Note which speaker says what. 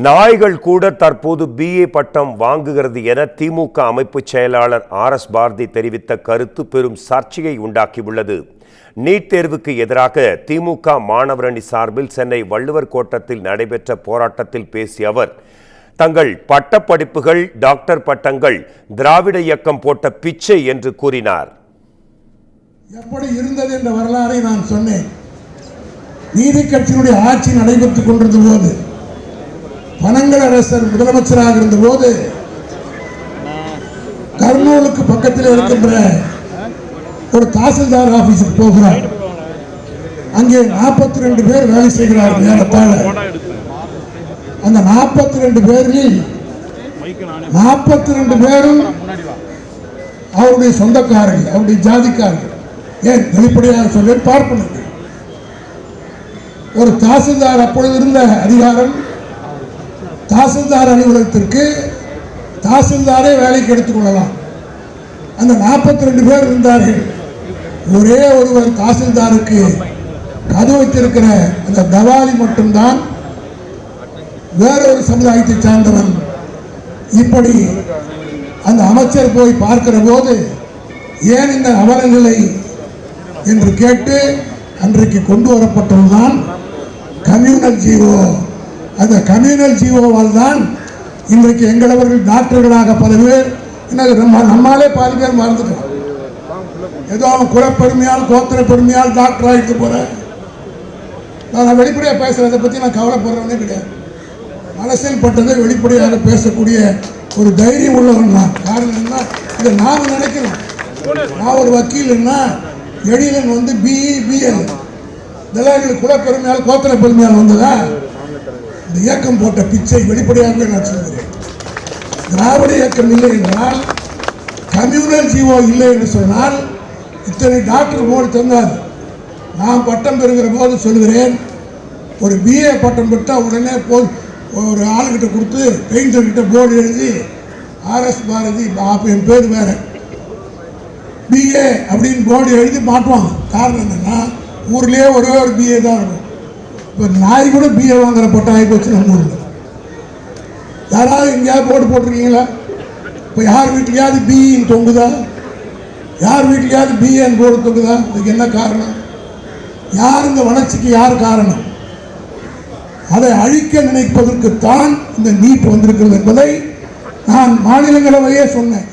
Speaker 1: நாய்கள் கூட தற்போது BA பட்டம் வாங்குகிறது என திமுக அமைப்பு செயலாளர் RS பாரதி தெரிவித்த கருத்து பெரும் சர்ச்சையை உண்டாக்கியுள்ளது. நீட் தேர்வுக்கு எதிராக திமுக மாணவரணி சார்பில் சென்னை வள்ளுவர் கோட்டத்தில் நடைபெற்ற போராட்டத்தில் பேசிய அவர், தங்கள் பட்டப்படிப்புகள் டாக்டர் பட்டங்கள் திராவிட இயக்கம் போட்ட பிச்சை என்று கூறினார்.
Speaker 2: எப்படி இருந்தது என்ற வரலாறை நான் சொன்னேன். நீதி கட்சியினுடைய ஆட்சி நடைபெற்றுக் கொண்டிருந்த போது, பனங்கல் அரசர் முதலமைச்சராக இருந்த போது, கர்னூலுக்கு பக்கத்தில் இருக்கின்ற ஒரு தாசில்தார் ஆபீஸுக்கு போகிறார். அங்கே 42 பேர் வேலை செய்கிறார்கள். நேரத்தால் அந்த 42 பேரில் 42 பேரும் அவருடைய சொந்தக்காரர்கள், அவருடைய ஜாதிக்காரர்கள். ஏன் வெளிப்படையாக சொல்ல பார்ப்பனர். ஒரு தாசில்தார், அப்பொழுது இருந்த அதிகாரம் தாசில்தார் அலுவலகத்திற்கு தாசில்தாரே வேலைக்கு எடுத்துக் கொள்ளலாம். அந்த 42 பேர் இருந்தார்கள். ஒரே ஒருவர் தாசில்தாருக்கு கது வைத்திருக்கிற அந்த தவாலி மட்டும்தான் வேறொரு சமுதாயத்தை சார்ந்தவன். இப்படி அந்த அமைச்சர் போய் பார்க்கிற போது, ஏன் இந்த அவலநிலை என்று கேட்டு அன்றைக்கு கொண்டு வரப்பட்டதுதான் கம்யூனல் ஜீவோ. அந்த கம்யூனல் ஜீவோவால் தான் இன்றைக்கு எங்களவர்கள் டாக்டர்களாக பல பேர், நம்மாலே பாதி பேர் மறந்துட்டோம். ஏதோ அவன் குலப்பெருமையால் கோத்திர பெருமையால் டாக்டர் ஆகிட்டு போற. நான் வெளிப்படையாக பேசுகிறேன், அதை பற்றி நான் கவலைப்படுறவனே கிடையாது. அரசியல் பட்டதை வெளிப்படையாக பேசக்கூடிய ஒரு தைரியம் உள்ளவன் நான். காரணம் என்ன, இதை நாம் நினைக்கிறோம். நான் ஒரு வக்கீல்னா எழிலன் வந்து BE BL இதெல்லாம் எங்களுக்கு குலப்பெருமையால் கோத்திர பெருமையால் வந்ததா? இந்த இயக்கம் போட்ட பிச்சை வெளிப்படையாகவே நான் சொல்கிறேன். திராவிட இயக்கம் இல்லை என்றால், கம்யூனல் ஜீவோ இல்லை என்று சொன்னால் இத்தனை டாக்டர் போர்டு தந்தார். நான் பட்டம் பெறுகிற போது சொல்கிறேன், ஒரு BA பட்டம் பெற்றால் உடனே ஒரு ஆளுகிட்ட கொடுத்து பெயிண்டர்கிட்ட போர்டு எழுதி RS பாரதி, அப்போ என் பேர் வேற, BA அப்படின்னு போர்டு எழுதி மாட்டுவாங்க. காரணம் என்னன்னா, ஊர்லேயே ஒரே ஒரு BA தான் இருக்கும். இப்போ நாய் கூட BA வாங்குற பட்டம் ஆகி போச்சு நம்ம ஊரில். யாராவது எங்கேயாவது போர்டு போட்டிருக்கீங்களா? இப்போ யார் வீட்லையாவது BEன்னு தொங்குதா? யார் வீட்லையாவது BAன்னு போர்டு தொங்குதா? இதுக்கு என்ன காரணம்? யார் இந்த வளர்ச்சிக்கு யார் காரணம்? அதை அழிக்க நினைப்பதற்குத்தான் இந்த நீட் வந்திருக்கிறது என்பதை நான் மாநிலங்களவையே சொன்னேன்.